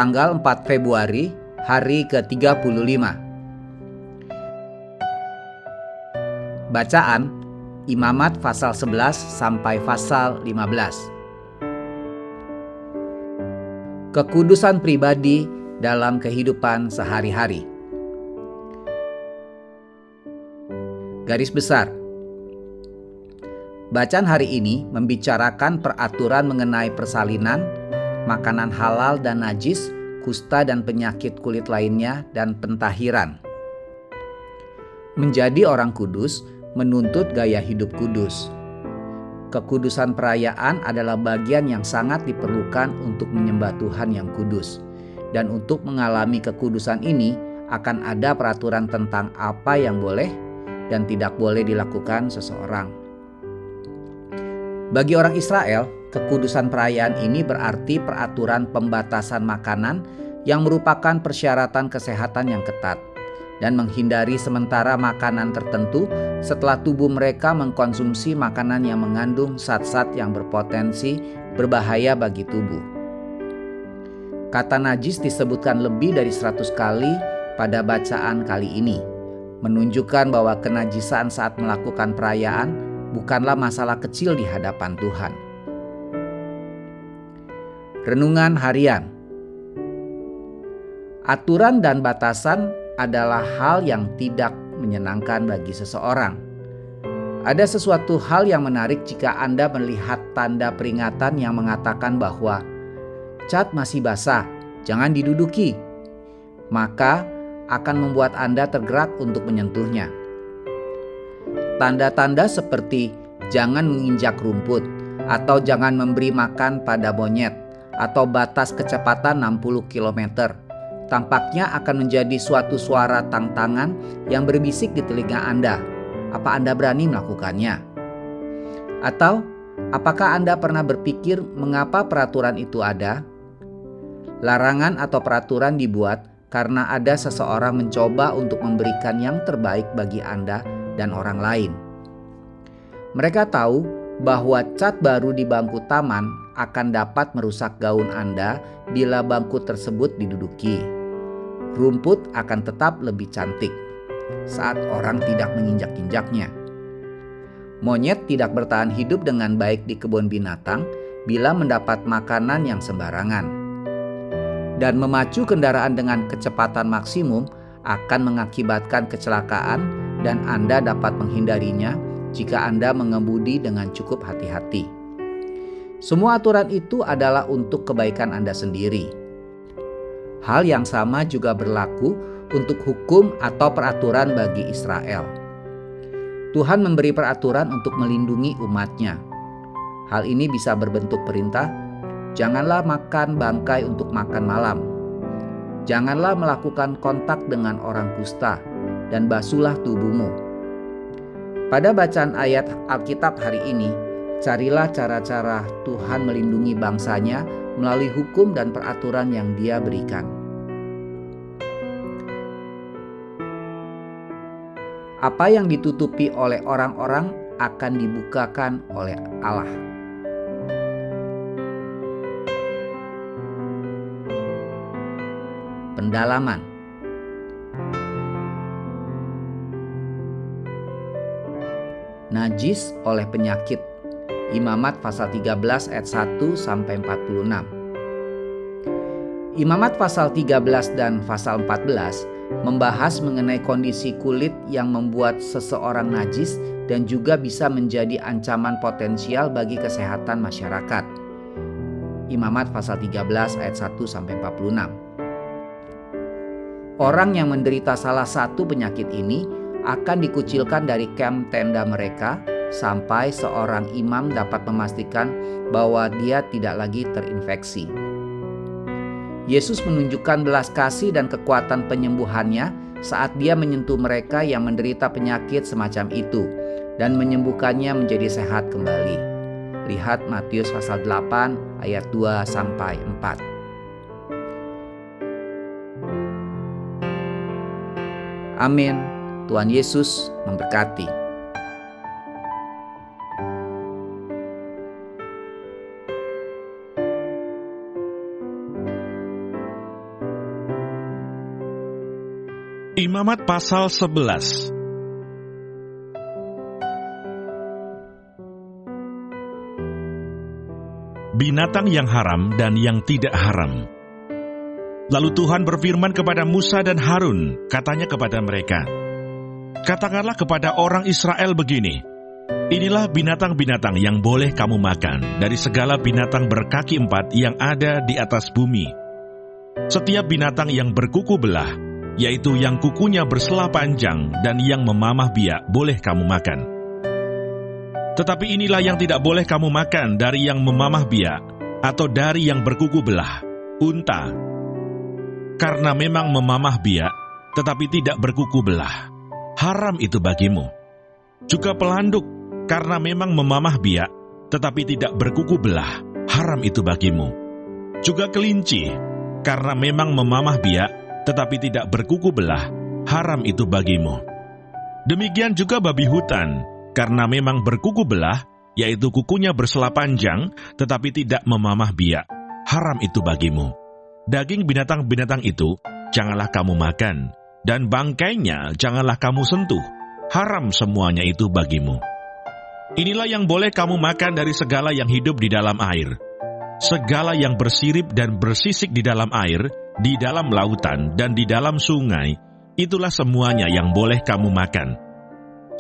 tanggal 4 Februari, hari ke-35. Bacaan Imamat pasal 11 sampai pasal 15. Kekudusan pribadi dalam kehidupan sehari-hari. Garis besar. Bacaan hari ini membicarakan peraturan mengenai persalinan, makanan halal dan najis, kusta dan penyakit kulit lainnya, dan pentahiran. Menjadi orang kudus menuntut gaya hidup kudus. Kekudusan perayaan adalah bagian yang sangat diperlukan untuk menyembah Tuhan yang kudus. Dan untuk mengalami kekudusan ini akan ada peraturan tentang apa yang boleh dan tidak boleh dilakukan seseorang. Bagi orang Israel, kekudusan perayaan ini berarti peraturan pembatasan makanan yang merupakan persyaratan kesehatan yang ketat dan menghindari sementara makanan tertentu setelah tubuh mereka mengkonsumsi makanan yang mengandung zat-zat yang berpotensi berbahaya bagi tubuh. Kata najis disebutkan lebih dari 100 kali pada bacaan kali ini, menunjukkan bahwa kenajisan saat melakukan perayaan bukanlah masalah kecil di hadapan Tuhan. Renungan harian. Aturan dan batasan adalah hal yang tidak menyenangkan bagi seseorang. Ada sesuatu hal yang menarik jika Anda melihat tanda peringatan yang mengatakan bahwa cat masih basah, jangan diduduki. Maka akan membuat Anda tergerak untuk menyentuhnya. Tanda-tanda seperti jangan menginjak rumput, atau jangan memberi makan pada monyet, atau batas kecepatan 60 km. Tampaknya akan menjadi suatu suara tantangan yang berbisik di telinga Anda. Apa Anda berani melakukannya? Atau apakah Anda pernah berpikir mengapa peraturan itu ada? Larangan atau peraturan dibuat karena ada seseorang mencoba untuk memberikan yang terbaik bagi Anda dan orang lain. Mereka tahu bahwa cat baru di bangku taman akan dapat merusak gaun Anda bila bangku tersebut diduduki. Rumput akan tetap lebih cantik saat orang tidak menginjak-injaknya. Monyet tidak bertahan hidup dengan baik di kebun binatang bila mendapat makanan yang sembarangan. Dan memacu kendaraan dengan kecepatan maksimum akan mengakibatkan kecelakaan dan Anda dapat menghindarinya jika Anda mengemudi dengan cukup hati-hati. Semua aturan itu adalah untuk kebaikan Anda sendiri. Hal yang sama juga berlaku untuk hukum atau peraturan bagi Israel. Tuhan memberi peraturan untuk melindungi umat-Nya. Hal ini bisa berbentuk perintah, janganlah makan bangkai untuk makan malam. Janganlah melakukan kontak dengan orang kusta, dan basuhlah tubuhmu. Pada bacaan ayat Alkitab hari ini, carilah cara-cara Tuhan melindungi bangsa-Nya melalui hukum dan peraturan yang Dia berikan. Apa yang ditutupi oleh orang-orang akan dibukakan oleh Allah. Pendalaman. Najis oleh penyakit. Imamat pasal 13 ayat 1 sampai 46. Imamat pasal 13 dan pasal 14 membahas mengenai kondisi kulit yang membuat seseorang najis dan juga bisa menjadi ancaman potensial bagi kesehatan masyarakat. Imamat pasal 13 ayat 1 sampai 46. Orang yang menderita salah satu penyakit ini akan dikucilkan dari kamp tenda mereka sampai seorang imam dapat memastikan bahwa dia tidak lagi terinfeksi. Yesus menunjukkan belas kasih dan kekuatan penyembuhannya saat Dia menyentuh mereka yang menderita penyakit semacam itu dan menyembuhkannya menjadi sehat kembali. Lihat Matius pasal 8 ayat 2 sampai 4. Amin. Tuhan Yesus memberkati. Imamat pasal 11. Binatang yang haram dan yang tidak haram. Lalu Tuhan berfirman kepada Musa dan Harun, katanya kepada mereka, "Katakanlah kepada orang Israel begini, inilah binatang-binatang yang boleh kamu makan dari segala binatang berkaki 4 yang ada di atas bumi. Setiap binatang yang berkuku belah, yaitu yang kukunya bersela panjang dan yang memamah biak, boleh kamu makan. Tetapi inilah yang tidak boleh kamu makan dari yang memamah biak atau dari yang berkuku belah, unta. Karena memang memamah biak, tetapi tidak berkuku belah. Haram itu bagimu. Juga pelanduk, karena memang memamah biak, tetapi tidak berkuku belah. Haram itu bagimu. Juga kelinci, karena memang memamah biak, tetapi tidak berkuku belah. Haram itu bagimu. Demikian juga babi hutan, karena memang berkuku belah, yaitu kukunya bersela panjang, tetapi tidak memamah biak. Haram itu bagimu. Daging binatang-binatang itu janganlah kamu makan, dan bangkainya janganlah kamu sentuh. Haram semuanya itu bagimu. Inilah yang boleh kamu makan dari segala yang hidup di dalam air. Segala yang bersirip dan bersisik di dalam air, di dalam lautan, dan di dalam sungai, itulah semuanya yang boleh kamu makan.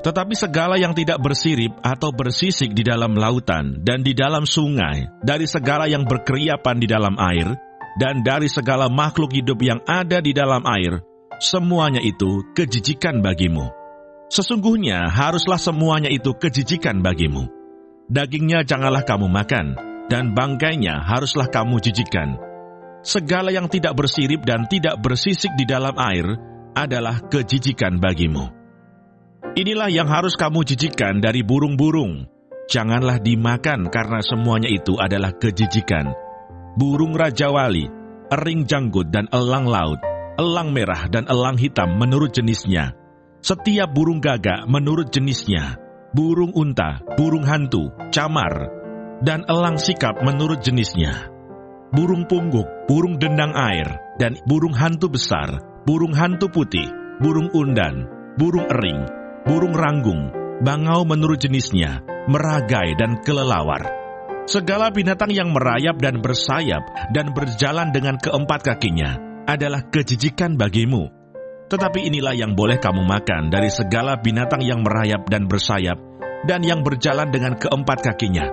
Tetapi segala yang tidak bersirip atau bersisik di dalam lautan dan di dalam sungai, dari segala yang berkeriapan di dalam air, dan dari segala makhluk hidup yang ada di dalam air, semuanya itu kejijikan bagimu. Sesungguhnya haruslah semuanya itu kejijikan bagimu. Dagingnya janganlah kamu makan, dan bangkainya haruslah kamu jijikan. Segala yang tidak bersirip dan tidak bersisik di dalam air adalah kejijikan bagimu. Inilah yang harus kamu jijikan dari burung-burung. Janganlah dimakan karena semuanya itu adalah kejijikan. Burung rajawali, ering janggut dan elang laut, elang merah dan elang hitam menurut jenisnya. Setiap burung gagak menurut jenisnya. Burung unta, burung hantu, camar, dan elang sikap menurut jenisnya. Burung pungguk, burung dendang air, dan burung hantu besar, burung hantu putih, burung undan, burung ering, burung ranggung, bangau menurut jenisnya, meragai dan kelelawar. Segala binatang yang merayap dan bersayap dan berjalan dengan keempat kakinya adalah kejijikan bagimu. Tetapi inilah yang boleh kamu makan dari segala binatang yang merayap dan bersayap dan yang berjalan dengan keempat kakinya,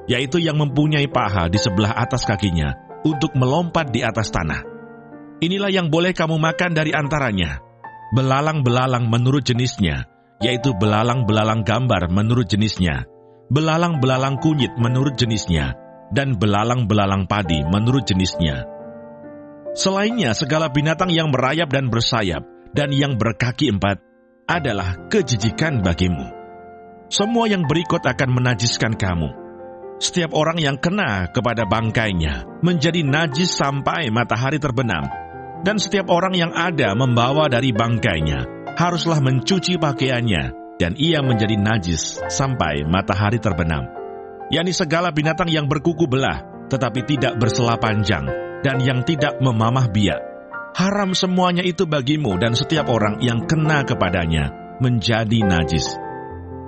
yaitu yang mempunyai paha di sebelah atas kakinya untuk melompat di atas tanah. Inilah yang boleh kamu makan dari antaranya: belalang-belalang menurut jenisnya, yaitu belalang-belalang gambar menurut jenisnya, belalang-belalang kunyit menurut jenisnya, dan belalang-belalang padi menurut jenisnya. Selainnya, segala binatang yang merayap dan bersayap, dan yang berkaki 4, adalah kejijikan bagimu. Semua yang berikut akan menajiskan kamu. Setiap orang yang kena kepada bangkainya menjadi najis sampai matahari terbenam, dan setiap orang yang ada membawa dari bangkainya haruslah mencuci pakaiannya, dan ia menjadi najis sampai matahari terbenam. yakni segala binatang yang berkuku belah, tetapi tidak bersela panjang, dan yang tidak memamah biak. Haram semuanya itu bagimu, dan setiap orang yang kena kepadanya menjadi najis.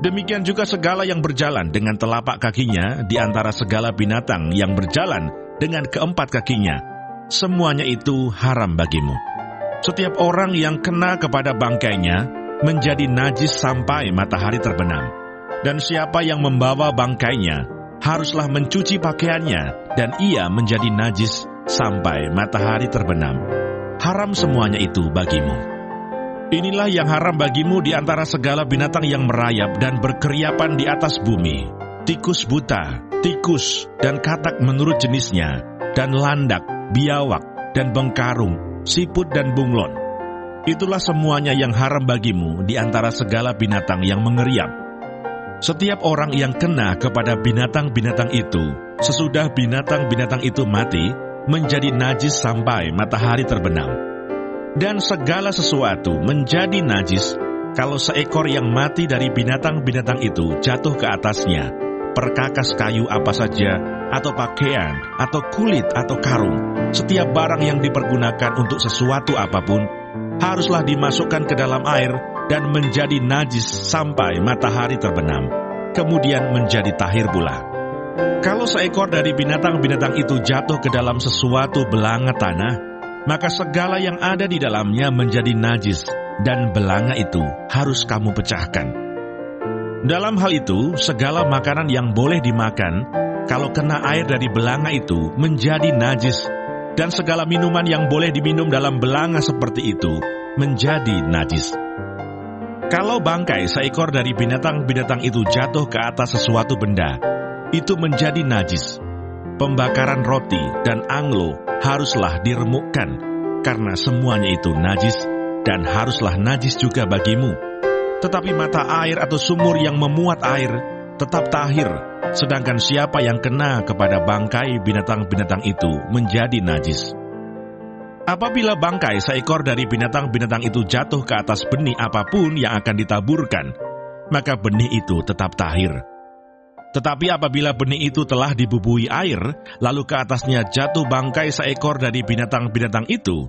Demikian juga segala yang berjalan dengan telapak kakinya di antara segala binatang yang berjalan dengan keempat kakinya, semuanya itu haram bagimu. Setiap orang yang kena kepada bangkainya menjadi najis sampai matahari terbenam. Dan siapa yang membawa bangkainya haruslah mencuci pakaiannya, dan ia menjadi najis sampai matahari terbenam. Haram semuanya itu bagimu. Inilah yang haram bagimu di antara segala binatang yang merayap dan berkeriapan di atas bumi: tikus buta, tikus, dan katak menurut jenisnya, dan landak, biawak, dan bengkarung, siput, dan bunglon. Itulah semuanya yang haram bagimu di antara segala binatang yang mengeriap. Setiap orang yang kena kepada binatang-binatang itu, sesudah binatang-binatang itu mati, menjadi najis sampai matahari terbenam. Dan segala sesuatu menjadi najis kalau seekor yang mati dari binatang-binatang itu jatuh ke atasnya, perkakas kayu apa saja, atau pakaian, atau kulit, atau karung, setiap barang yang dipergunakan untuk sesuatu apapun, haruslah dimasukkan ke dalam air dan menjadi najis sampai matahari terbenam, kemudian menjadi tahir pula. Kalau seekor dari binatang-binatang itu jatuh ke dalam sesuatu belanga tanah, maka segala yang ada di dalamnya menjadi najis, dan belanga itu harus kamu pecahkan. Dalam hal itu, segala makanan yang boleh dimakan, kalau kena air dari belanga itu menjadi najis, dan segala minuman yang boleh diminum dalam belanga seperti itu menjadi najis. Kalau bangkai seekor dari binatang-binatang itu jatuh ke atas sesuatu benda, itu menjadi najis. Pembakaran roti dan anglo haruslah diremukkan, karena semuanya itu najis, dan haruslah najis juga bagimu. Tetapi mata air atau sumur yang memuat air tetap tahir, sedangkan siapa yang kena kepada bangkai binatang-binatang itu menjadi najis. Apabila bangkai seekor dari binatang-binatang itu jatuh ke atas benih apapun yang akan ditaburkan, maka benih itu tetap tahir. Tetapi apabila benih itu telah dibubui air, lalu ke atasnya jatuh bangkai seekor dari binatang-binatang itu,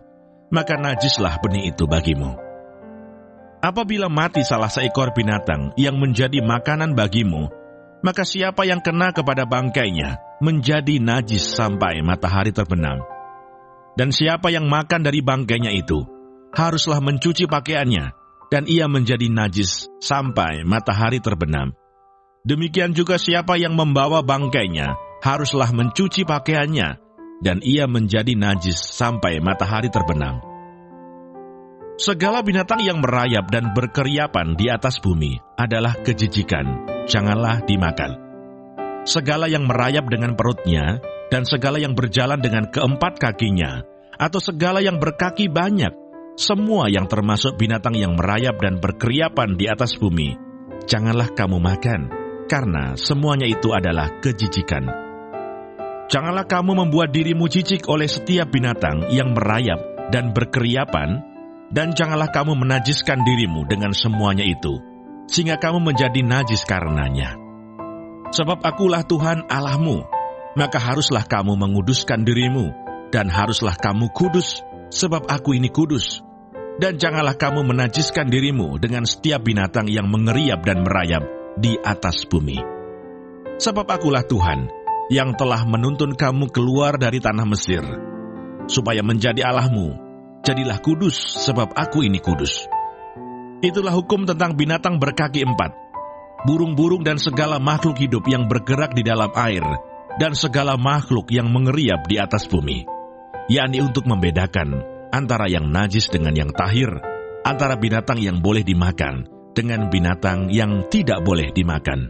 maka najislah benih itu bagimu. Apabila mati salah seekor binatang yang menjadi makanan bagimu, maka siapa yang kena kepada bangkainya menjadi najis sampai matahari terbenam. Dan siapa yang makan dari bangkainya itu, haruslah mencuci pakaiannya, dan ia menjadi najis sampai matahari terbenam. Demikian juga siapa yang membawa bangkainya, haruslah mencuci pakaiannya, dan ia menjadi najis sampai matahari terbenam. Segala binatang yang merayap dan berkeriapan di atas bumi adalah kejijikan, janganlah dimakan. Segala yang merayap dengan perutnya, dan segala yang berjalan dengan keempat kakinya, atau segala yang berkaki banyak, semua yang termasuk binatang yang merayap dan berkeriapan di atas bumi, janganlah kamu makan, karena semuanya itu adalah kejijikan. Janganlah kamu membuat dirimu jijik oleh setiap binatang yang merayap dan berkeriapan, dan janganlah kamu menajiskan dirimu dengan semuanya itu, sehingga kamu menjadi najis karenanya. Sebab akulah Tuhan Allahmu, maka haruslah kamu menguduskan dirimu, dan haruslah kamu kudus, sebab aku ini kudus. Dan janganlah kamu menajiskan dirimu dengan setiap binatang yang mengeriap dan merayap di atas bumi. Sebab akulah Tuhan, yang telah menuntun kamu keluar dari tanah Mesir, supaya menjadi Allahmu. Jadilah kudus, sebab aku ini kudus. Itulah hukum tentang binatang berkaki empat, burung-burung dan segala makhluk hidup yang bergerak di dalam air, dan segala makhluk yang mengeriap di atas bumi, yakni untuk membedakan antara yang najis dengan yang tahir, antara binatang yang boleh dimakan dengan binatang yang tidak boleh dimakan.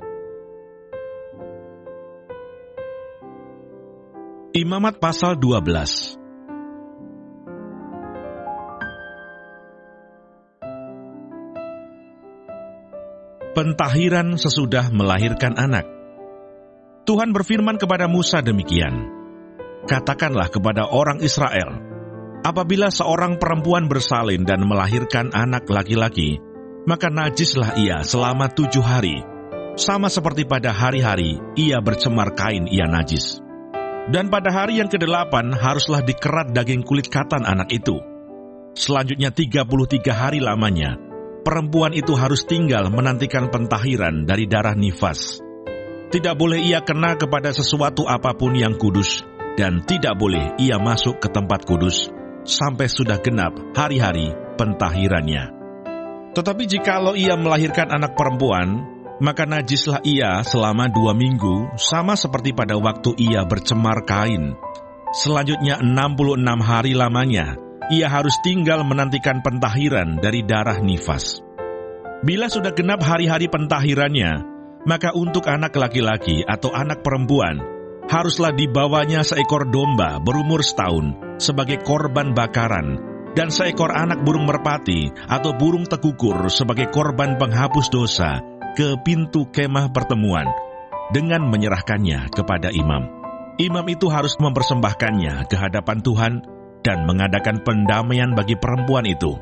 Imamat pasal 12. Pentahiran sesudah melahirkan anak. Tuhan berfirman kepada Musa demikian, "Katakanlah kepada orang Israel, apabila seorang perempuan bersalin dan melahirkan anak laki-laki, maka najislah ia selama 7 hari, sama seperti pada hari-hari ia bercemar kain ia najis. Dan pada hari yang ke-8 haruslah dikerat daging kulit katan anak itu. Selanjutnya 33 hari lamanya, perempuan itu harus tinggal menantikan pentahiran dari darah nifas. Tidak boleh ia kena kepada sesuatu apapun yang kudus, dan tidak boleh ia masuk ke tempat kudus, sampai sudah genap hari-hari pentahirannya. Tetapi jikalau ia melahirkan anak perempuan, maka najislah ia selama 2 minggu, sama seperti pada waktu ia bercemar kain. Selanjutnya 66 hari lamanya, ia harus tinggal menantikan pentahiran dari darah nifas. Bila sudah genap hari-hari pentahirannya, maka untuk anak laki-laki atau anak perempuan, haruslah dibawanya seekor domba berumur 1 tahun sebagai korban bakaran, dan seekor anak burung merpati atau burung tekukur sebagai korban penghapus dosa ke pintu kemah pertemuan, dengan menyerahkannya kepada imam. Imam itu harus mempersembahkannya ke hadapan Tuhan dan mengadakan pendamaian bagi perempuan itu.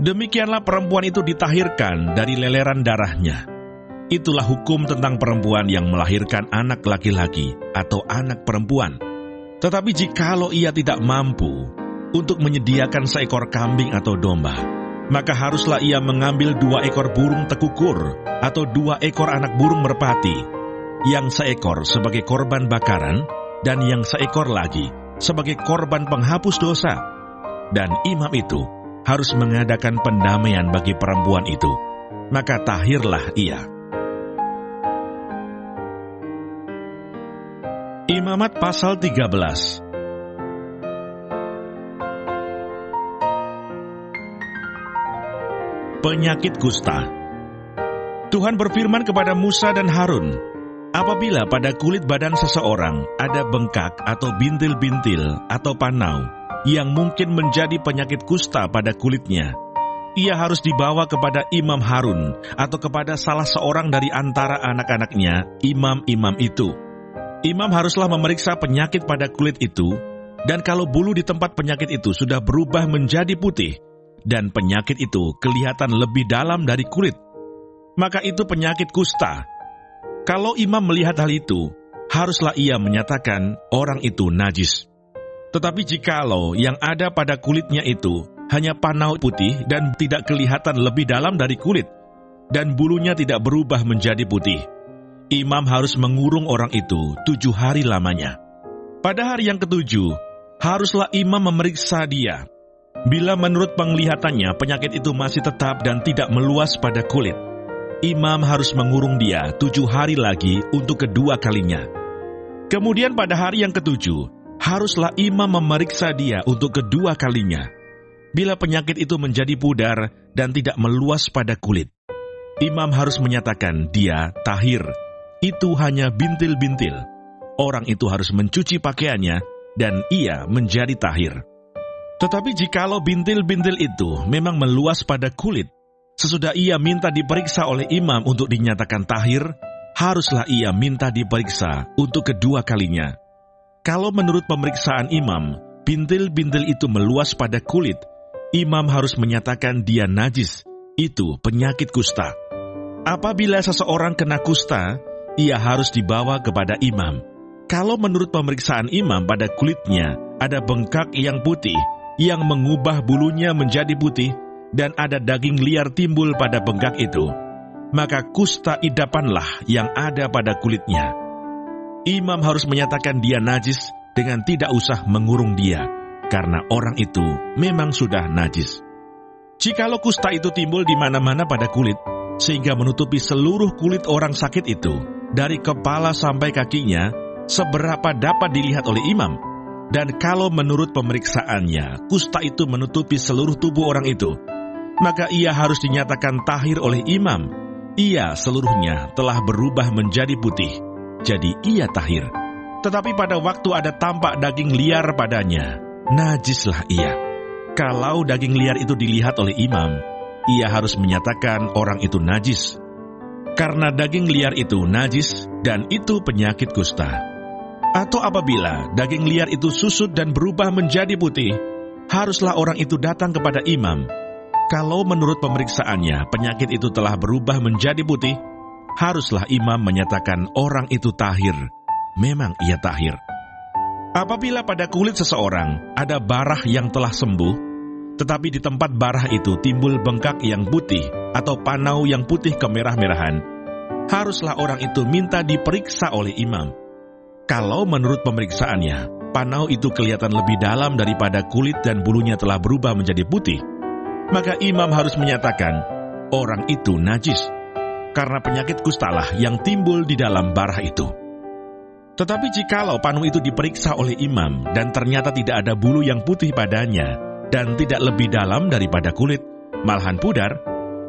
Demikianlah perempuan itu ditahirkan dari leleran darahnya. Itulah hukum tentang perempuan yang melahirkan anak laki-laki atau anak perempuan. Tetapi jikalau ia tidak mampu, untuk menyediakan seekor kambing atau domba, maka haruslah ia mengambil 2 ekor burung tekukur atau 2 ekor anak burung merpati, yang seekor sebagai korban bakaran dan yang seekor lagi sebagai korban penghapus dosa. Dan imam itu harus mengadakan pendamaian bagi perempuan itu, maka tahirlah ia. Imamat pasal 13. Penyakit kusta. Tuhan berfirman kepada Musa dan Harun, apabila pada kulit badan seseorang ada bengkak atau bintil-bintil atau panau yang mungkin menjadi penyakit kusta pada kulitnya, ia harus dibawa kepada Imam Harun atau kepada salah seorang dari antara anak-anaknya, imam-imam itu. Imam haruslah memeriksa penyakit pada kulit itu, dan kalau bulu di tempat penyakit itu sudah berubah menjadi putih, dan penyakit itu kelihatan lebih dalam dari kulit, maka itu penyakit kusta. Kalau imam melihat hal itu, haruslah ia menyatakan orang itu najis. Tetapi jikalau yang ada pada kulitnya itu hanya panau putih dan tidak kelihatan lebih dalam dari kulit, dan bulunya tidak berubah menjadi putih, imam harus mengurung orang itu 7 hari lamanya. Pada hari yang ke-7, haruslah imam memeriksa dia. Bila menurut penglihatannya penyakit itu masih tetap dan tidak meluas pada kulit, imam harus mengurung dia 7 hari lagi untuk kedua kalinya. Kemudian pada hari yang ke-7, haruslah imam memeriksa dia untuk kedua kalinya. Bila penyakit itu menjadi pudar dan tidak meluas pada kulit, imam harus menyatakan dia tahir. Itu hanya bintil-bintil. Orang itu harus mencuci pakaiannya dan ia menjadi tahir. Tetapi jikalau bintil-bintil itu memang meluas pada kulit, sesudah ia minta diperiksa oleh imam untuk dinyatakan tahir, haruslah ia minta diperiksa untuk kedua kalinya. Kalau menurut pemeriksaan imam, bintil-bintil itu meluas pada kulit, imam harus menyatakan dia najis. Itu penyakit kusta. Apabila seseorang kena kusta, ia harus dibawa kepada imam. Kalau menurut pemeriksaan imam pada kulitnya ada bengkak yang putih, yang mengubah bulunya menjadi putih, dan ada daging liar timbul pada bengkak itu, maka kusta idapanlah yang ada pada kulitnya. Imam harus menyatakan dia najis dengan tidak usah mengurung dia, karena orang itu memang sudah najis. Jikalau kusta itu timbul di mana-mana pada kulit, sehingga menutupi seluruh kulit orang sakit itu, dari kepala sampai kakinya, seberapa dapat dilihat oleh imam. Dan kalau menurut pemeriksaannya, kusta itu menutupi seluruh tubuh orang itu, maka ia harus dinyatakan tahir oleh imam. Ia seluruhnya telah berubah menjadi putih, jadi ia tahir. Tetapi pada waktu ada tampak daging liar padanya, najislah ia. Kalau daging liar itu dilihat oleh imam, ia harus menyatakan orang itu najis. Karena daging liar itu najis dan itu penyakit kusta. Atau apabila daging liar itu susut dan berubah menjadi putih, haruslah orang itu datang kepada imam. Kalau menurut pemeriksaannya penyakit itu telah berubah menjadi putih, haruslah imam menyatakan orang itu tahir. Memang ia tahir. Apabila pada kulit seseorang ada barah yang telah sembuh, tetapi di tempat barah itu timbul bengkak yang putih atau panau yang putih kemerah-merahan, haruslah orang itu minta diperiksa oleh imam. Kalau menurut pemeriksaannya, panau itu kelihatan lebih dalam daripada kulit dan bulunya telah berubah menjadi putih, maka imam harus menyatakan, orang itu najis, karena penyakit kustalah yang timbul di dalam barah itu. Tetapi jikalau panau itu diperiksa oleh imam, dan ternyata tidak ada bulu yang putih padanya, dan tidak lebih dalam daripada kulit, malahan pudar,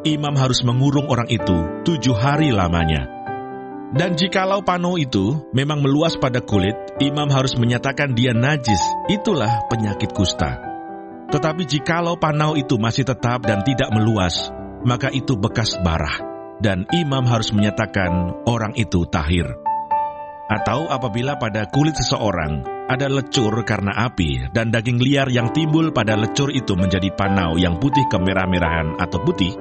imam harus mengurung orang itu 7 hari lamanya. Dan jikalau panau itu memang meluas pada kulit, imam harus menyatakan dia najis, itulah penyakit kusta. Tetapi jikalau panau itu masih tetap dan tidak meluas, maka itu bekas barah, dan imam harus menyatakan orang itu tahir. Atau apabila pada kulit seseorang ada lecur karena api, dan daging liar yang timbul pada lecur itu menjadi panau yang putih kemerah-merahan atau putih,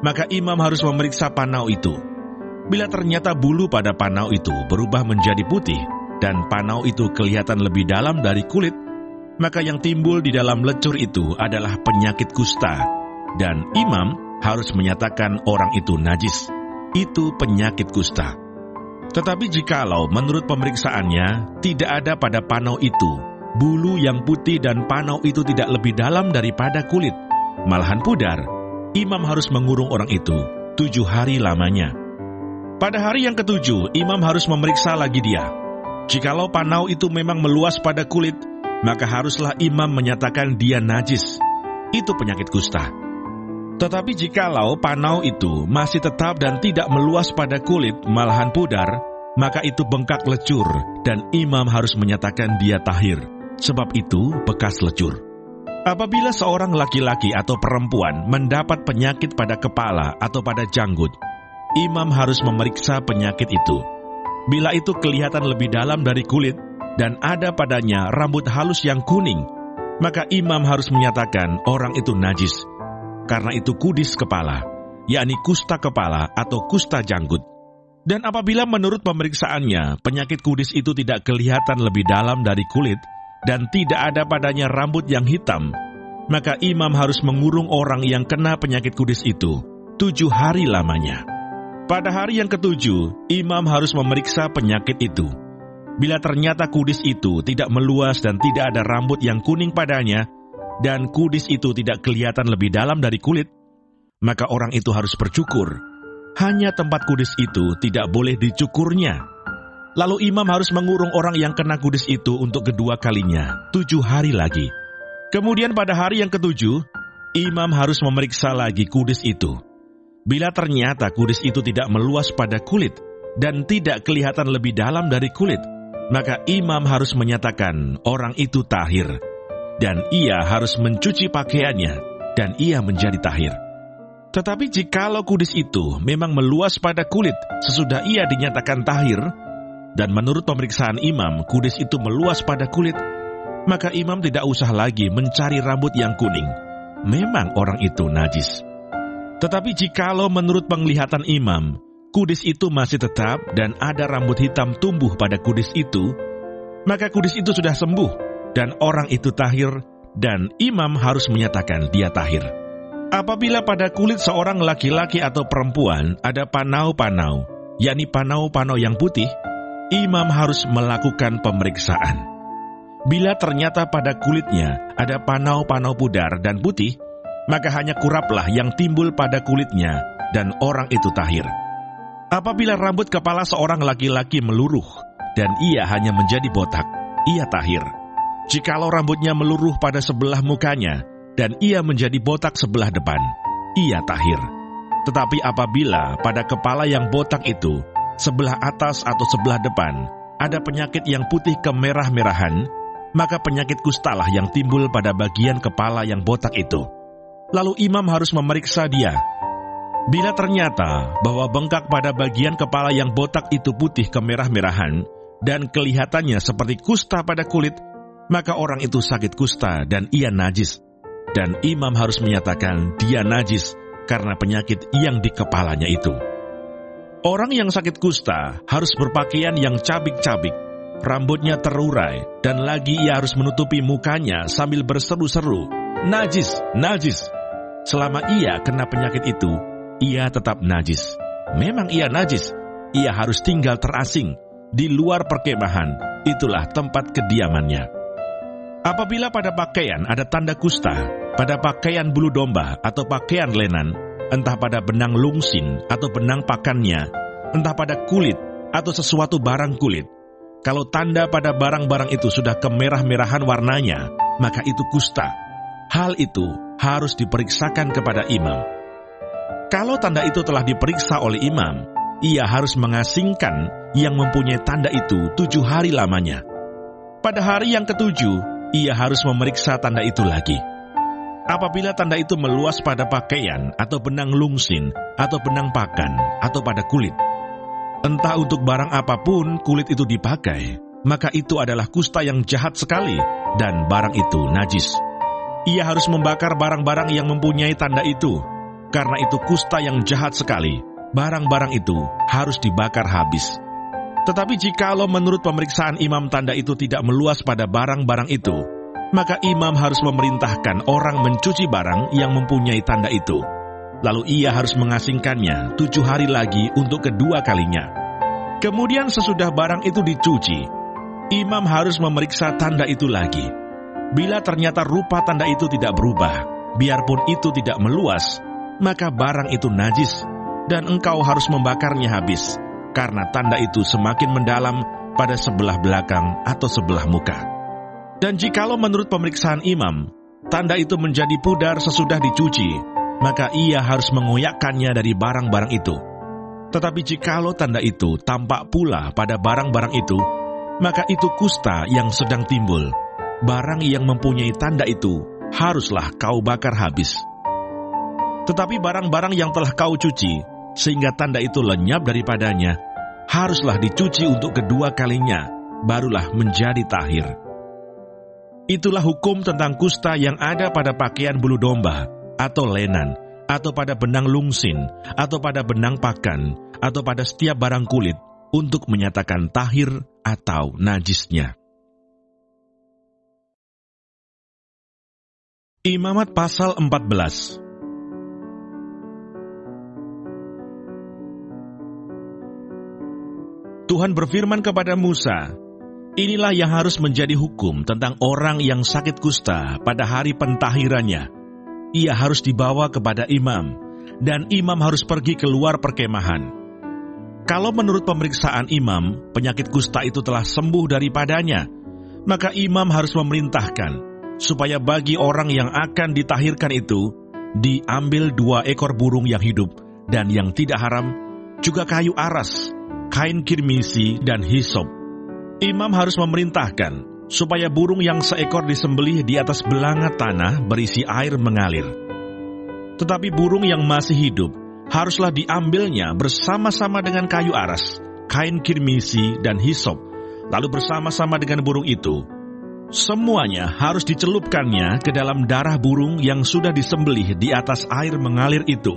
maka imam harus memeriksa panau itu. Bila ternyata bulu pada panau itu berubah menjadi putih, dan panau itu kelihatan lebih dalam dari kulit, maka yang timbul di dalam lecur itu adalah penyakit kusta, dan imam harus menyatakan orang itu najis. Itu penyakit kusta. Tetapi jikalau menurut pemeriksaannya tidak ada pada panau itu bulu yang putih dan panau itu tidak lebih dalam daripada kulit, malahan pudar, imam harus mengurung orang itu 7 hari lamanya. Pada hari yang ke-7, imam harus memeriksa lagi dia. Jikalau panau itu memang meluas pada kulit, maka haruslah imam menyatakan dia najis. Itu penyakit kusta. Tetapi jikalau panau itu masih tetap dan tidak meluas pada kulit, malahan pudar, maka itu bengkak lecur, dan imam harus menyatakan dia tahir, sebab itu bekas lecur. Apabila seorang laki-laki atau perempuan mendapat penyakit pada kepala atau pada janggut, imam harus memeriksa penyakit itu. Bila itu kelihatan lebih dalam dari kulit, dan ada padanya rambut halus yang kuning, maka imam harus menyatakan orang itu najis, karena itu kudis kepala, yakni kusta kepala atau kusta janggut. Dan apabila menurut pemeriksaannya penyakit kudis itu tidak kelihatan lebih dalam dari kulit, dan tidak ada padanya rambut yang hitam, maka imam harus mengurung orang yang kena penyakit kudis itu 7 hari lamanya. Pada hari yang ke-7, imam harus memeriksa penyakit itu. Bila ternyata kudis itu tidak meluas dan tidak ada rambut yang kuning padanya, dan kudis itu tidak kelihatan lebih dalam dari kulit, maka orang itu harus bercukur. Hanya tempat kudis itu tidak boleh dicukurnya. Lalu imam harus mengurung orang yang kena kudis itu untuk kedua kalinya 7 hari lagi. Kemudian pada hari yang ke-7, imam harus memeriksa lagi kudis itu. Bila ternyata kudis itu tidak meluas pada kulit dan tidak kelihatan lebih dalam dari kulit, maka imam harus menyatakan orang itu tahir, dan ia harus mencuci pakaiannya, dan ia menjadi tahir. Tetapi jikalau kudis itu memang meluas pada kulit sesudah ia dinyatakan tahir, dan menurut pemeriksaan imam kudis itu meluas pada kulit, maka imam tidak usah lagi mencari rambut yang kuning. Memang orang itu najis. Tetapi jikalau menurut penglihatan imam, kudis itu masih tetap dan ada rambut hitam tumbuh pada kudis itu, maka kudis itu sudah sembuh, dan orang itu tahir, dan imam harus menyatakan dia tahir. Apabila pada kulit seorang laki-laki atau perempuan ada panau-panau, yakni panau-panau yang putih, imam harus melakukan pemeriksaan. Bila ternyata pada kulitnya ada panau-panau pudar dan putih, maka hanya kuraplah yang timbul pada kulitnya, dan orang itu tahir. Apabila rambut kepala seorang laki-laki meluruh, dan ia hanya menjadi botak, ia tahir. Jikalau rambutnya meluruh pada sebelah mukanya, dan ia menjadi botak sebelah depan, ia tahir. Tetapi apabila pada kepala yang botak itu, sebelah atas atau sebelah depan, ada penyakit yang putih kemerah-merahan, maka penyakit kustalah yang timbul pada bagian kepala yang botak itu. Lalu imam harus memeriksa dia. Bila ternyata bahwa bengkak pada bagian kepala yang botak itu putih kemerah-merahan, dan kelihatannya seperti kusta pada kulit, maka orang itu sakit kusta dan ia najis. Dan imam harus menyatakan dia najis karena penyakit yang di kepalanya itu. Orang yang sakit kusta harus berpakaian yang cabik-cabik, rambutnya terurai, dan lagi ia harus menutupi mukanya sambil berseru-seru, najis, najis. Selama ia kena penyakit itu, ia tetap najis. Memang ia najis, ia harus tinggal terasing di luar perkemahan, itulah tempat kediamannya. Apabila pada pakaian ada tanda kusta, pada pakaian bulu domba atau pakaian lenan, entah pada benang lungsin atau benang pakannya, entah pada kulit atau sesuatu barang kulit, kalau tanda pada barang-barang itu sudah kemerah-merahan warnanya, maka itu kusta. Hal itu harus diperiksakan kepada imam. Kalau tanda itu telah diperiksa oleh imam, ia harus mengasingkan yang mempunyai tanda itu 7 hari lamanya. Pada hari yang ke-7, ia harus memeriksa tanda itu lagi. Apabila tanda itu meluas pada pakaian atau benang lungsin atau benang pakan atau pada kulit, entah untuk barang apapun kulit itu dipakai, maka itu adalah kusta yang jahat sekali dan barang itu najis. Ia harus membakar barang-barang yang mempunyai tanda itu, karena itu kusta yang jahat sekali. Barang-barang itu harus dibakar habis. Tetapi jikalau menurut pemeriksaan imam tanda itu tidak meluas pada barang-barang itu, maka imam harus memerintahkan orang mencuci barang yang mempunyai tanda itu. Lalu ia harus mengasingkannya 7 hari lagi untuk kedua kalinya. Kemudian sesudah barang itu dicuci, imam harus memeriksa tanda itu lagi. Bila ternyata rupa tanda itu tidak berubah, biarpun itu tidak meluas, maka barang itu najis, dan engkau harus membakarnya habis, karena tanda itu semakin mendalam pada sebelah belakang atau sebelah muka. Dan jikalau menurut pemeriksaan imam, tanda itu menjadi pudar sesudah dicuci, maka ia harus mengoyakkannya dari barang-barang itu. Tetapi jikalau tanda itu tampak pula pada barang-barang itu, maka itu kusta yang sedang timbul. Barang yang mempunyai tanda itu haruslah kau bakar habis. Tetapi barang-barang yang telah kau cuci, sehingga tanda itu lenyap daripadanya, haruslah dicuci untuk kedua kalinya, barulah menjadi tahir. Itulah hukum tentang kusta yang ada pada pakaian bulu domba, atau lenan, atau pada benang lungsin, atau pada benang pakan, atau pada setiap barang kulit, untuk menyatakan tahir atau najisnya. Imamat pasal 14. Tuhan berfirman kepada Musa, inilah yang harus menjadi hukum tentang orang yang sakit kusta pada hari pentahirannya. Ia harus dibawa kepada imam, dan imam harus pergi keluar perkemahan. Kalau menurut pemeriksaan imam, penyakit kusta itu telah sembuh daripadanya, maka imam harus memerintahkan, supaya bagi orang yang akan ditahirkan itu, diambil 2 ekor burung yang hidup, dan yang tidak haram, juga kayu aras, kain kirmisi, dan hisop. Imam harus memerintahkan supaya burung yang seekor disembelih di atas belanga tanah berisi air mengalir. Tetapi burung yang masih hidup haruslah diambilnya bersama-sama dengan kayu aras, kain kirmisi, dan hisop, lalu bersama-sama dengan burung itu. Semuanya harus dicelupkannya ke dalam darah burung yang sudah disembelih di atas air mengalir itu.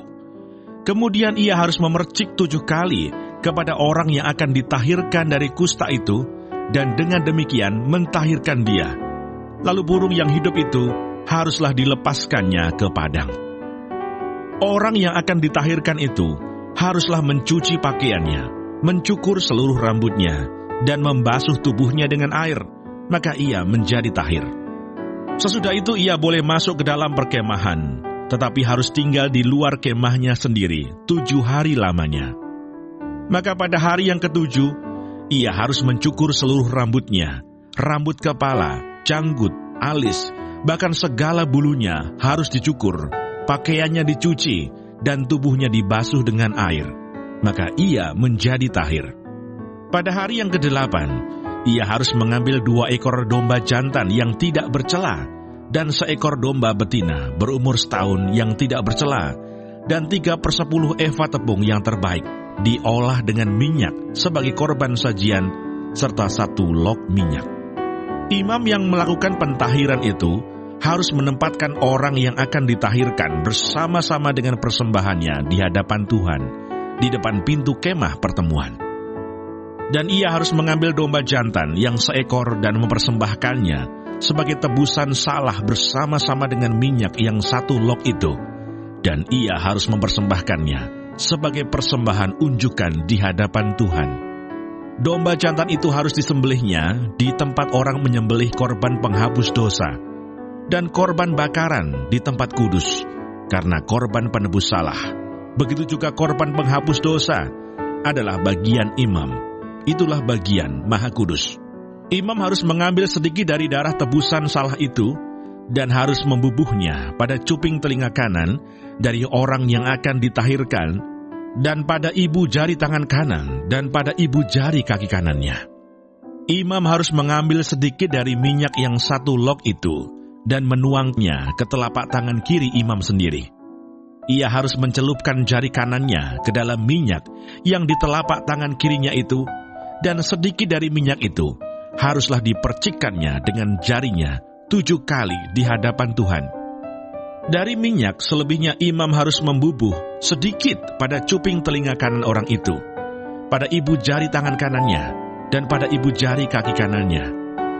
Kemudian ia harus memercik 7 kali kepada orang yang akan ditahirkan dari kusta itu, dan dengan demikian mentahirkan dia. Lalu burung yang hidup itu haruslah dilepaskannya ke padang. Orang yang akan ditahirkan itu haruslah mencuci pakaiannya, mencukur seluruh rambutnya, dan membasuh tubuhnya dengan air, maka ia menjadi tahir. Sesudah itu ia boleh masuk ke dalam perkemahan, tetapi harus tinggal di luar kemahnya sendiri 7 hari lamanya. Maka pada hari yang ke-7, ia harus mencukur seluruh rambutnya, rambut kepala, janggut, alis, bahkan segala bulunya harus dicukur, pakaiannya dicuci, dan tubuhnya dibasuh dengan air. Maka ia menjadi tahir. Pada hari yang ke-8, ia harus mengambil 2 ekor domba jantan yang tidak bercela, dan 1 ekor domba betina berumur setahun yang tidak bercela, dan 3/10 eva tepung yang terbaik, diolah dengan minyak sebagai korban sajian, serta 1 log minyak. Imam yang melakukan pentahiran itu harus menempatkan orang yang akan ditahirkan bersama-sama dengan persembahannya di hadapan Tuhan, di depan pintu kemah pertemuan. Dan ia harus mengambil domba jantan yang 1 ekor dan mempersembahkannya sebagai tebusan salah bersama-sama dengan minyak yang 1 log itu. Dan ia harus mempersembahkannya sebagai persembahan unjukan di hadapan Tuhan. Domba jantan itu harus disembelihnya di tempat orang menyembelih korban penghapus dosa, dan korban bakaran di tempat kudus, karena korban penebus salah. Begitu juga korban penghapus dosa adalah bagian imam. Itulah bagian maha kudus. Imam harus mengambil sedikit dari darah tebusan salah itu, dan harus membubuhnya pada cuping telinga kanan dari orang yang akan ditahirkan, dan pada ibu jari tangan kanan, dan pada ibu jari kaki kanannya. Imam harus mengambil sedikit dari minyak yang 1 log itu, dan menuangnya ke telapak tangan kiri imam sendiri. Ia harus mencelupkan jari kanannya ke dalam minyak yang di telapak tangan kirinya itu, dan sedikit dari minyak itu haruslah dipercikkannya dengan jarinya 7 kali di hadapan Tuhan. Dari minyak selebihnya imam harus membubuh sedikit pada cuping telinga kanan orang itu, pada ibu jari tangan kanannya, dan pada ibu jari kaki kanannya.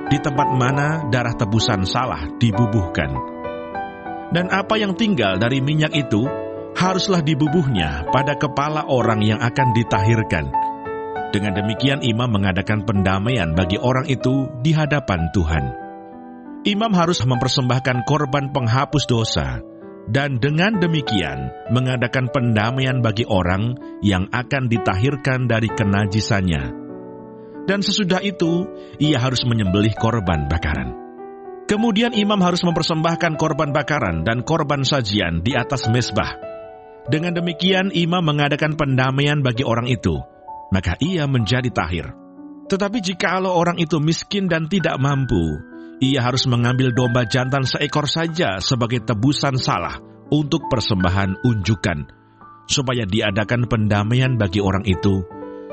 di tempat mana darah tebusan salah dibubuhkan. Dan apa yang tinggal dari minyak itu haruslah dibubuhnya pada kepala orang yang akan ditahirkan. Dengan demikian imam mengadakan pendamaian bagi orang itu di hadapan Tuhan. Imam harus mempersembahkan korban penghapus dosa, dan dengan demikian mengadakan pendamaian bagi orang yang akan ditahirkan dari kenajisannya. Dan sesudah itu, ia harus menyembelih korban bakaran. Kemudian imam harus mempersembahkan korban bakaran dan korban sajian di atas mezbah. Dengan demikian imam mengadakan pendamaian bagi orang itu, maka ia menjadi tahir. Tetapi jikalau orang itu miskin dan tidak mampu, ia harus mengambil domba jantan seekor saja sebagai tebusan salah untuk persembahan unjukan, supaya diadakan pendamaian bagi orang itu.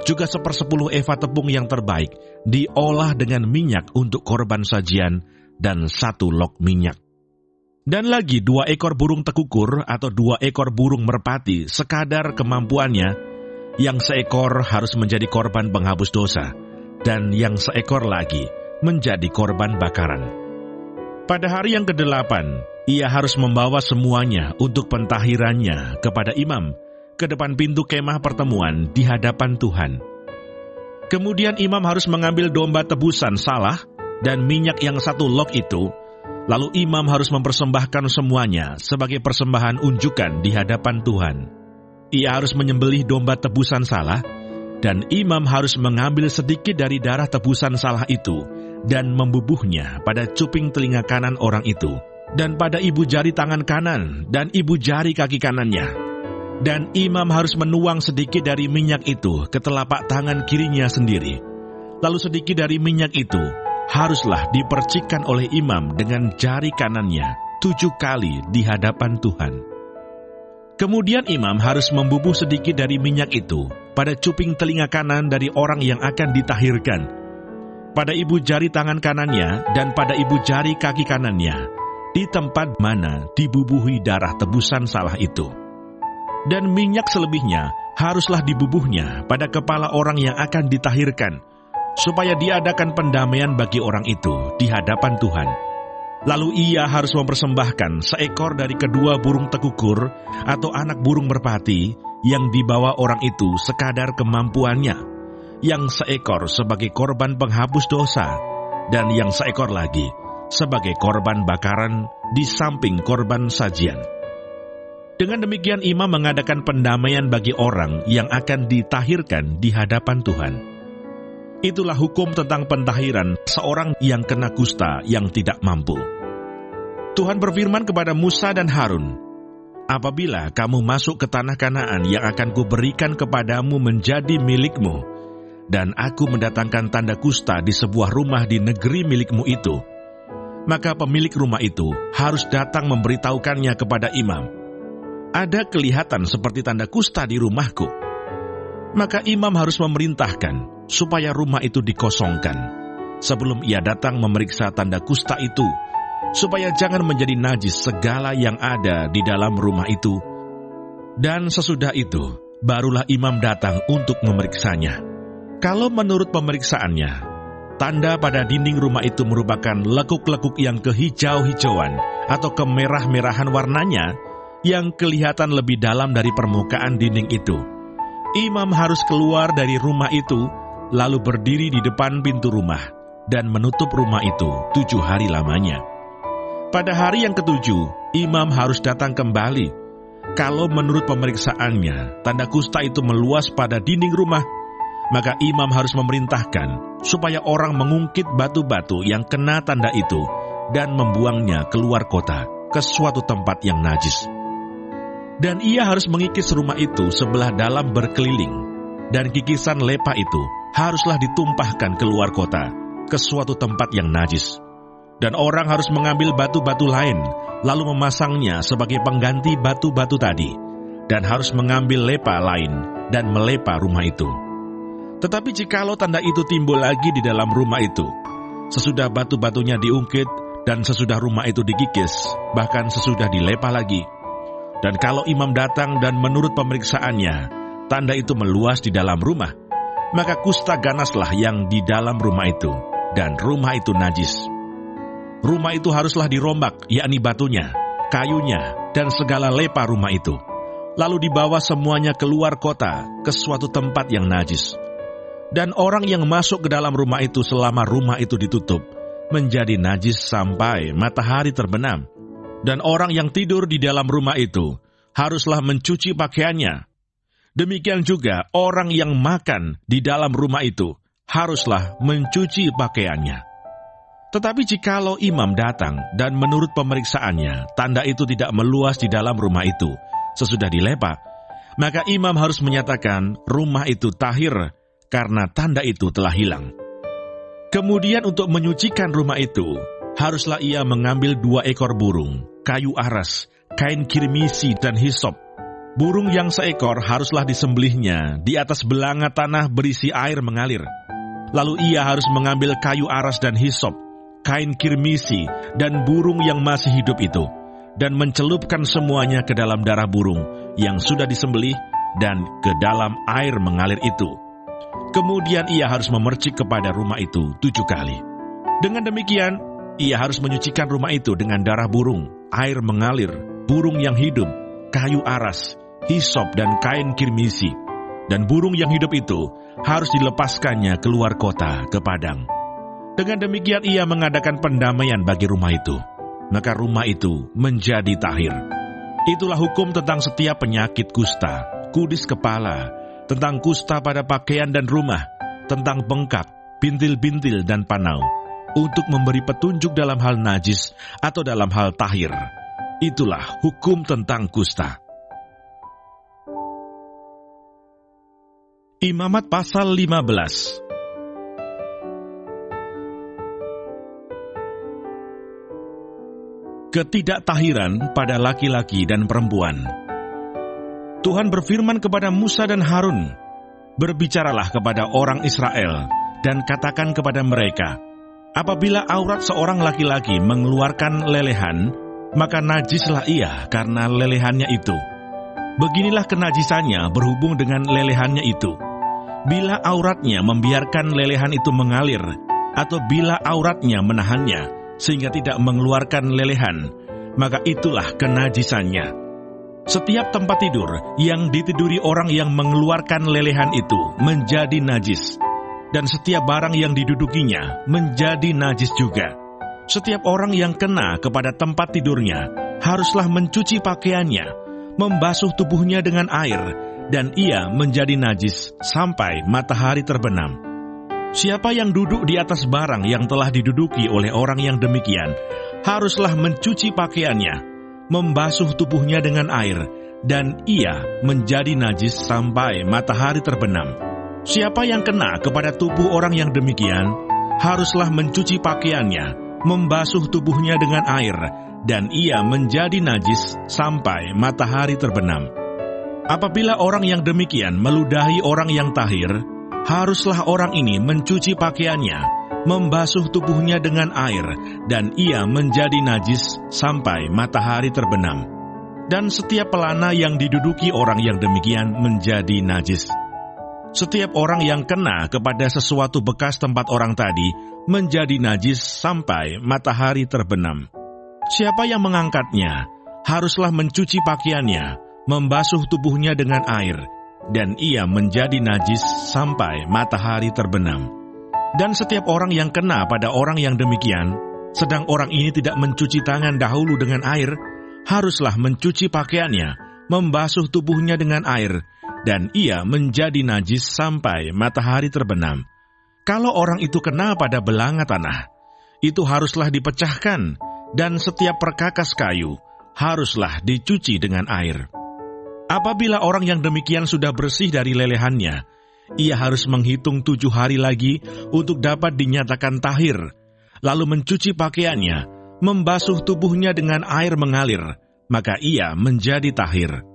Juga 1/10 eva tepung yang terbaik diolah dengan minyak untuk korban sajian dan 1 log minyak. Dan lagi 2 ekor burung tekukur atau 2 ekor burung merpati sekadar kemampuannya, yang seekor harus menjadi korban penghapus dosa, dan yang seekor lagi menjadi korban bakaran. Pada hari yang ke-8, ia harus membawa semuanya untuk pentahirannya kepada imam, ke depan pintu kemah pertemuan di hadapan Tuhan. Kemudian imam harus mengambil domba tebusan salah dan minyak yang 1 log itu, lalu imam harus mempersembahkan semuanya sebagai persembahan unjukan di hadapan Tuhan. Ia harus menyembelih domba tebusan salah, dan imam harus mengambil sedikit dari darah tebusan salah itu dan membubuhnya pada cuping telinga kanan orang itu, dan pada ibu jari tangan kanan dan ibu jari kaki kanannya. Dan imam harus menuang sedikit dari minyak itu ke telapak tangan kirinya sendiri. Lalu sedikit dari minyak itu haruslah dipercikkan oleh imam dengan jari kanannya 7 kali di hadapan Tuhan. Kemudian imam harus membubuh sedikit dari minyak itu pada cuping telinga kanan dari orang yang akan ditahirkan, pada ibu jari tangan kanannya dan pada ibu jari kaki kanannya, di tempat mana dibubuhi darah tebusan salah itu. Dan minyak selebihnya haruslah dibubuhnya pada kepala orang yang akan ditahirkan, supaya diadakan pendamaian bagi orang itu di hadapan Tuhan. Lalu ia harus mempersembahkan seekor dari kedua burung tekukur atau anak burung merpati yang dibawa orang itu sekadar kemampuannya, yang seekor sebagai korban penghapus dosa, dan yang seekor lagi sebagai korban bakaran di samping korban sajian. Dengan demikian imam mengadakan pendamaian bagi orang yang akan ditahirkan di hadapan Tuhan. Itulah hukum tentang pentahiran seorang yang kena kusta yang tidak mampu. Tuhan berfirman kepada Musa dan Harun, "Apabila kamu masuk ke tanah Kanaan yang akan kuberikan kepadamu menjadi milikmu, dan aku mendatangkan tanda kusta di sebuah rumah di negeri milikmu itu, maka pemilik rumah itu harus datang memberitahukannya kepada imam. Ada kelihatan seperti tanda kusta di rumahku. Maka imam harus memerintahkan supaya rumah itu dikosongkan sebelum ia datang memeriksa tanda kusta itu, supaya jangan menjadi najis segala yang ada di dalam rumah itu. Dan sesudah itu, barulah imam datang untuk memeriksanya. Kalau menurut pemeriksaannya, tanda pada dinding rumah itu merupakan lekuk-lekuk yang kehijau-hijauan atau kemerah-merahan warnanya, yang kelihatan lebih dalam dari permukaan dinding itu, imam harus keluar dari rumah itu, lalu berdiri di depan pintu rumah, dan menutup rumah itu 7 hari lamanya. Pada hari yang ke-7, imam harus datang kembali. Kalau menurut pemeriksaannya, tanda kusta itu meluas pada dinding rumah, maka imam harus memerintahkan supaya orang mengungkit batu-batu yang kena tanda itu dan membuangnya keluar kota ke suatu tempat yang najis. Dan ia harus mengikis rumah itu sebelah dalam berkeliling, dan kikisan lepa itu haruslah ditumpahkan keluar kota ke suatu tempat yang najis. Dan orang harus mengambil batu-batu lain, lalu memasangnya sebagai pengganti batu-batu tadi, dan harus mengambil lepa lain dan melepa rumah itu. Tetapi jikalau tanda itu timbul lagi di dalam rumah itu, sesudah batu-batunya diungkit dan sesudah rumah itu dikikis, bahkan sesudah dilepa lagi, dan kalau imam datang dan menurut pemeriksaannya, tanda itu meluas di dalam rumah, maka kusta ganaslah yang di dalam rumah itu, dan rumah itu najis. Rumah itu haruslah dirombak, yakni batunya, kayunya, dan segala lepa rumah itu. Lalu dibawa semuanya keluar kota ke suatu tempat yang najis. Dan orang yang masuk ke dalam rumah itu selama rumah itu ditutup, menjadi najis sampai matahari terbenam. Dan orang yang tidur di dalam rumah itu haruslah mencuci pakaiannya. Demikian juga orang yang makan di dalam rumah itu haruslah mencuci pakaiannya. Tetapi jikalau imam datang dan menurut pemeriksaannya tanda itu tidak meluas di dalam rumah itu sesudah dilepa, maka imam harus menyatakan rumah itu tahir karena tanda itu telah hilang. Kemudian untuk menyucikan rumah itu, haruslah ia mengambil 2 ekor burung, kayu aras, kain kirmisi, dan hisop. Burung yang seekor haruslah disembelihnya di atas belanga tanah berisi air mengalir. Lalu ia harus mengambil kayu aras dan hisop, kain kirmisi, dan burung yang masih hidup itu, dan mencelupkan semuanya ke dalam darah burung yang sudah disembelih dan ke dalam air mengalir itu. Kemudian ia harus memercik kepada rumah itu 7 kali. Dengan demikian, ia harus menyucikan rumah itu dengan darah burung, air mengalir, burung yang hidup, kayu aras, hisop, dan kain kirmisi. Dan burung yang hidup itu harus dilepaskannya keluar kota ke padang. Dengan demikian ia mengadakan pendamaian bagi rumah itu. Maka rumah itu menjadi tahir. Itulah hukum tentang setiap penyakit kusta, kudis kepala, tentang kusta pada pakaian dan rumah, tentang bengkak, bintil-bintil, dan panau, untuk memberi petunjuk dalam hal najis atau dalam hal tahir. Itulah hukum tentang kusta. Imamat pasal 15. Ketidaktahiran pada laki-laki dan perempuan. Tuhan berfirman kepada Musa dan Harun, "Berbicaralah kepada orang Israel, dan katakan kepada mereka, apabila aurat seorang laki-laki mengeluarkan lelehan, maka najislah ia karena lelehannya itu. Beginilah kenajisannya berhubung dengan lelehannya itu. Bila auratnya membiarkan lelehan itu mengalir, atau bila auratnya menahannya, sehingga tidak mengeluarkan lelehan, maka itulah kenajisannya. Setiap tempat tidur yang ditiduri orang yang mengeluarkan lelehan itu menjadi najis, dan setiap barang yang didudukinya menjadi najis juga. Setiap orang yang kena kepada tempat tidurnya haruslah mencuci pakaiannya, membasuh tubuhnya dengan air, dan ia menjadi najis sampai matahari terbenam. Siapa yang duduk di atas barang yang telah diduduki oleh orang yang demikian, haruslah mencuci pakaiannya, membasuh tubuhnya dengan air, dan ia menjadi najis sampai matahari terbenam. Siapa yang kena kepada tubuh orang yang demikian, haruslah mencuci pakaiannya, membasuh tubuhnya dengan air, dan ia menjadi najis sampai matahari terbenam. Apabila orang yang demikian meludahi orang yang tahir, haruslah orang ini mencuci pakaiannya, membasuh tubuhnya dengan air, dan ia menjadi najis sampai matahari terbenam. Dan setiap pelana yang diduduki orang yang demikian menjadi najis. Setiap orang yang kena kepada sesuatu bekas tempat orang tadi menjadi najis sampai matahari terbenam. Siapa yang mengangkatnya haruslah mencuci pakaiannya, membasuh tubuhnya dengan air, dan ia menjadi najis sampai matahari terbenam. Dan setiap orang yang kena pada orang yang demikian, sedang orang ini tidak mencuci tangan dahulu dengan air, haruslah mencuci pakaiannya, membasuh tubuhnya dengan air, dan ia menjadi najis sampai matahari terbenam. Kalau orang itu kena pada belanga tanah, itu haruslah dipecahkan, dan setiap perkakas kayu haruslah dicuci dengan air. Apabila orang yang demikian sudah bersih dari lelehannya, ia harus menghitung 7 hari lagi untuk dapat dinyatakan tahir, lalu mencuci pakaiannya, membasuh tubuhnya dengan air mengalir, maka ia menjadi tahir.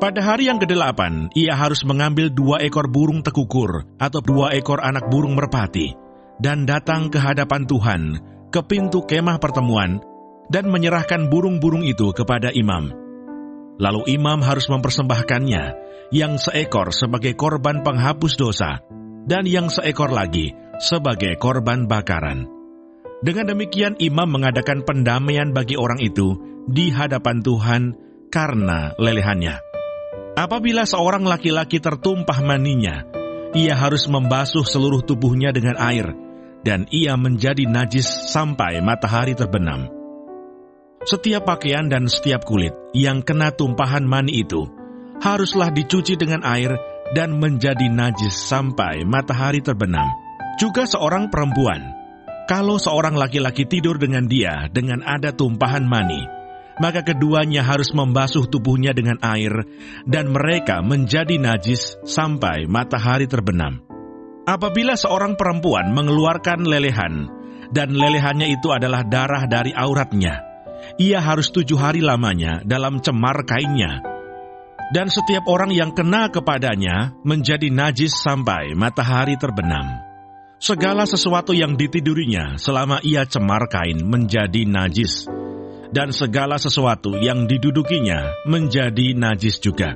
Pada hari yang ke-8, ia harus mengambil 2 ekor burung tekukur atau 2 ekor anak burung merpati, dan datang ke hadapan Tuhan, ke pintu kemah pertemuan, dan menyerahkan burung-burung itu kepada imam. Lalu imam harus mempersembahkannya, yang seekor sebagai korban penghapus dosa, dan yang seekor lagi sebagai korban bakaran. Dengan demikian imam mengadakan pendamaian bagi orang itu di hadapan Tuhan karena lelehannya. Apabila seorang laki-laki tertumpah maninya, ia harus membasuh seluruh tubuhnya dengan air, dan ia menjadi najis sampai matahari terbenam. Setiap pakaian dan setiap kulit yang kena tumpahan mani itu haruslah dicuci dengan air dan menjadi najis sampai matahari terbenam. Juga seorang perempuan, kalau seorang laki-laki tidur dengan dia dengan ada tumpahan mani, maka keduanya harus membasuh tubuhnya dengan air dan mereka menjadi najis sampai matahari terbenam. Apabila seorang perempuan mengeluarkan lelehan dan lelehannya itu adalah darah dari auratnya, ia harus 7 hari lamanya dalam cemar kainnya. Dan setiap orang yang kena kepadanya menjadi najis sampai matahari terbenam. Segala sesuatu yang ditidurinya selama ia cemar kain menjadi najis, dan segala sesuatu yang didudukinya menjadi najis juga.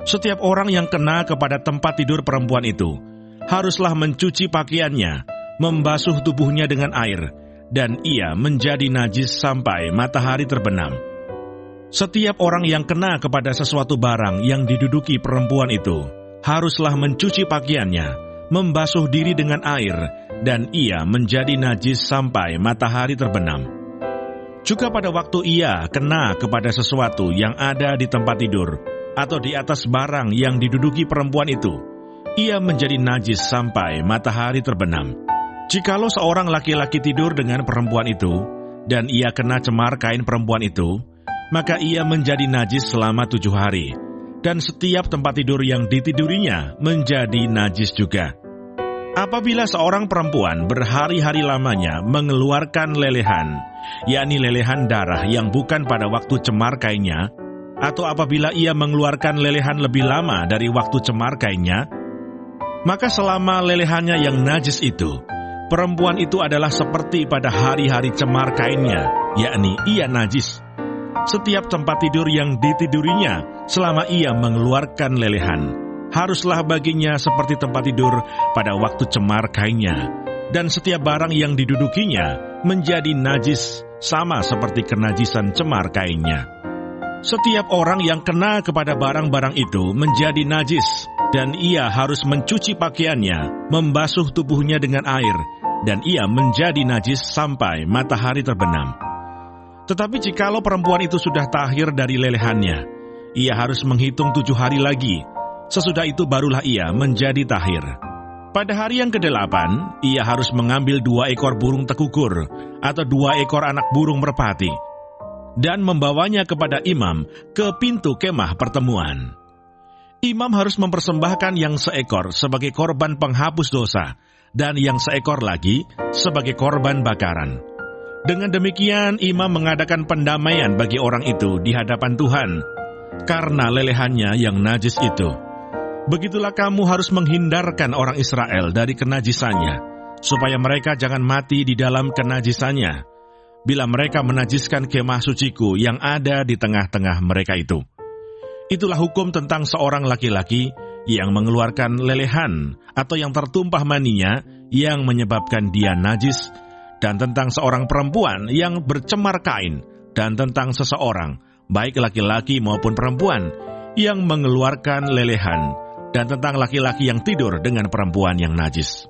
Setiap orang yang kena kepada tempat tidur perempuan itu haruslah mencuci pakaiannya, membasuh tubuhnya dengan air, dan ia menjadi najis sampai matahari terbenam. Setiap orang yang kena kepada sesuatu barang yang diduduki perempuan itu haruslah mencuci pakaiannya, membasuh diri dengan air, dan ia menjadi najis sampai matahari terbenam. Juga pada waktu ia kena kepada sesuatu yang ada di tempat tidur atau di atas barang yang diduduki perempuan itu, ia menjadi najis sampai matahari terbenam. Jikalau seorang laki-laki tidur dengan perempuan itu, dan ia kena cemar kain perempuan itu, maka ia menjadi najis selama 7 hari, dan setiap tempat tidur yang ditidurinya menjadi najis juga. Apabila seorang perempuan berhari-hari lamanya mengeluarkan lelehan, yakni lelehan darah yang bukan pada waktu cemar kainnya, atau apabila ia mengeluarkan lelehan lebih lama dari waktu cemar kainnya, maka selama lelehannya yang najis itu, perempuan itu adalah seperti pada hari-hari cemar kainnya, yakni ia najis. Setiap tempat tidur yang ditidurinya selama ia mengeluarkan lelehan haruslah baginya seperti tempat tidur pada waktu cemar kainnya, dan setiap barang yang didudukinya menjadi najis sama seperti kenajisan cemar kainnya. Setiap orang yang kena kepada barang-barang itu menjadi najis, dan ia harus mencuci pakaiannya, membasuh tubuhnya dengan air, dan ia menjadi najis sampai matahari terbenam. Tetapi jikalau perempuan itu sudah tahir dari lelehannya, ia harus menghitung 7 hari lagi. Sesudah itu barulah ia menjadi tahir. Pada hari yang ke-8, ia harus mengambil 2 ekor burung tekukur atau 2 ekor anak burung merpati dan membawanya kepada imam ke pintu kemah pertemuan. Imam harus mempersembahkan yang seekor sebagai korban penghapus dosa dan yang seekor lagi sebagai korban bakaran. Dengan demikian, imam mengadakan pendamaian bagi orang itu di hadapan Tuhan karena lelehannya yang najis itu. Begitulah kamu harus menghindarkan orang Israel dari kenajisannya, supaya mereka jangan mati di dalam kenajisannya, bila mereka menajiskan kemah suciku yang ada di tengah-tengah mereka itu. Itulah hukum tentang seorang laki-laki yang mengeluarkan lelehan atau yang tertumpah maninya yang menyebabkan dia najis, dan tentang seorang perempuan yang bercemar kain, dan tentang seseorang, baik laki-laki maupun perempuan, yang mengeluarkan lelehan, dan tentang laki-laki yang tidur dengan perempuan yang najis.